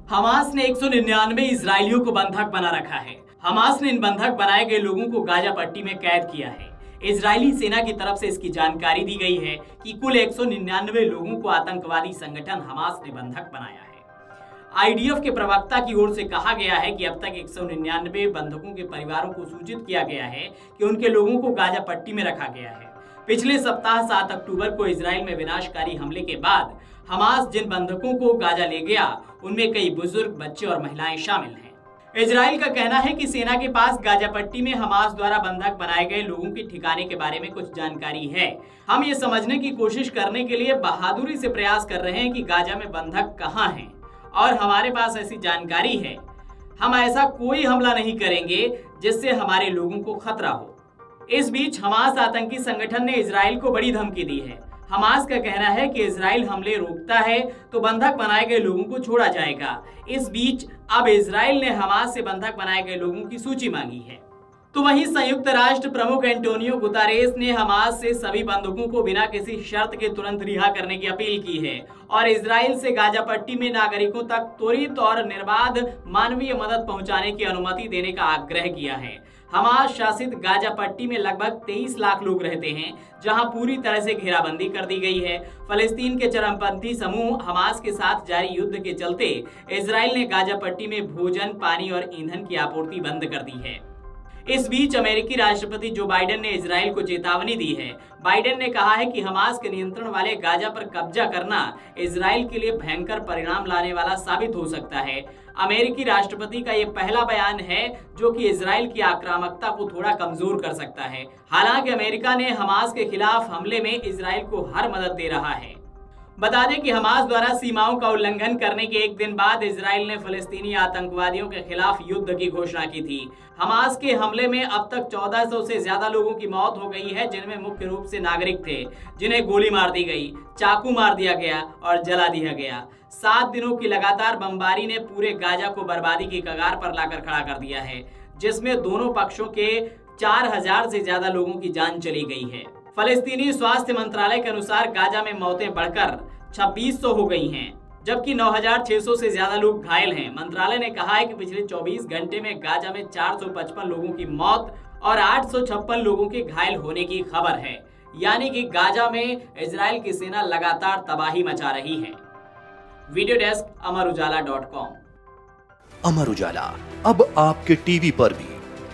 Hamas ने 199 इजरायलियों को बंधक बना रखा है। हमास ने इन बंधक बनाए गए लोगों को गाजा पट्टी में कैद किया है। इजरायली सेना की तरफ से इसकी जानकारी दी गई है कि कुल 199 लोगों को आतंकवादी संगठन हमास ने बंधक बनाया है। आईडीएफ के प्रवक्ता की ओर से कहा गया है कि अब तक 199 बंधकों के परिवारों को सूचित किया गया है कि उनके लोगों को गाजा पट्टी में रखा गया है। पिछले सप्ताह 7 अक्टूबर को इजराइल में विनाशकारी हमले के बाद हमास जिन बंधकों को गाजा ले गया उनमें कई बुजुर्ग, बच्चे और महिलाएं शामिल हैं। इजराइल का कहना है कि सेना के पास गाजा पट्टी में हमास द्वारा बंधक बनाए गए लोगों के ठिकाने के बारे में कुछ जानकारी है। हम ये समझने की कोशिश करने के लिए बहादुरी से प्रयास कर रहे हैं कि गाजा में बंधक कहाँ हैं और हमारे पास ऐसी जानकारी है। हम ऐसा कोई हमला नहीं करेंगे जिससे हमारे लोगों को खतरा हो। इस बीच हमास आतंकी संगठन ने इजराइल को बड़ी धमकी दी है। हमास का कहना है कि इजराइल हमले रोकता है तो बंधक बनाए गए लोगों को छोड़ा जाएगा। इस बीच अब इजराइल ने हमास से बंधक बनाए गए लोगों की सूची मांगी है। तो वहीं संयुक्त राष्ट्र प्रमुख एंटोनियो गुतारेस ने हमास से सभी बंधकों को बिना किसी शर्त के तुरंत रिहा करने की अपील की है और इजराइल से गाजा पट्टी में नागरिकों तक त्वरित और निर्बाध मानवीय मदद पहुंचाने की अनुमति देने का आग्रह किया है। हमास शासित गाजा पट्टी में लगभग 23 लाख लोग रहते हैं, जहां पूरी तरह से घेराबंदी कर दी गई है। फलस्तीन के चरमपंथी समूह हमास के साथ जारी युद्ध के चलते इजराइल ने गाजा पट्टी में भोजन, पानी और ईंधन की आपूर्ति बंद कर दी है। इस बीच अमेरिकी राष्ट्रपति जो बाइडेन ने इजराइल को चेतावनी दी है। बाइडेन ने कहा है कि हमास के नियंत्रण वाले गाजा पर कब्जा करना इजराइल के लिए भयंकर परिणाम लाने वाला साबित हो सकता है। अमेरिकी राष्ट्रपति का ये पहला बयान है जो कि इजराइल की आक्रामकता को थोड़ा कमजोर कर सकता है। हालांकि अमेरिका ने हमास के खिलाफ हमले में इजराइल को हर मदद दे रहा है। बता दें कि हमास द्वारा सीमाओं का उल्लंघन करने के एक दिन बाद इजराइल ने फलस्तीनी आतंकवादियों के खिलाफ युद्ध की घोषणा की थी। हमास के हमले में अब तक 1400 से ज्यादा लोगों की मौत हो गई है, जिनमें मुख्य रूप से नागरिक थे जिन्हें गोली मार दी गई, चाकू मार दिया गया और जला दिया गया। 7 दिनों की लगातार बमबारी ने पूरे गाजा को बर्बादी की कगार पर लाकर खड़ा कर दिया है, जिसमें दोनों पक्षों के 4000 से ज्यादा लोगों की जान चली गई है। फलस्तीनी स्वास्थ्य मंत्रालय के अनुसार गाजा में मौतें बढ़कर 2600 हो गई हैं, जबकि 9600 से ज्यादा लोग घायल हैं। मंत्रालय ने कहा है कि पिछले 24 घंटे में गाजा में 455 लोगों की मौत और 856 लोगों के घायल होने की खबर है। यानी कि गाजा में इजराइल की सेना लगातार तबाही मचा रही है। Video desk amarujala.com। Amar Ujala अब आपके टीवी पर भी।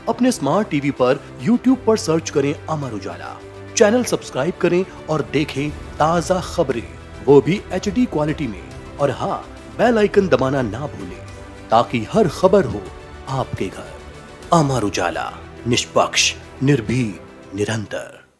अपने स्मार्ट टीवी पर YouTube पर सर्च करें अमर उजाला, चैनल सब्सक्राइब करें और देखें ताजा खबरें, वो भी HD क्वालिटी में। और हाँ, बेल आइकन दबाना ना भूलें ताकि हर खबर हो आपके घर। अमर उजाला, निष्पक्ष, निर्भीक, निरंतर।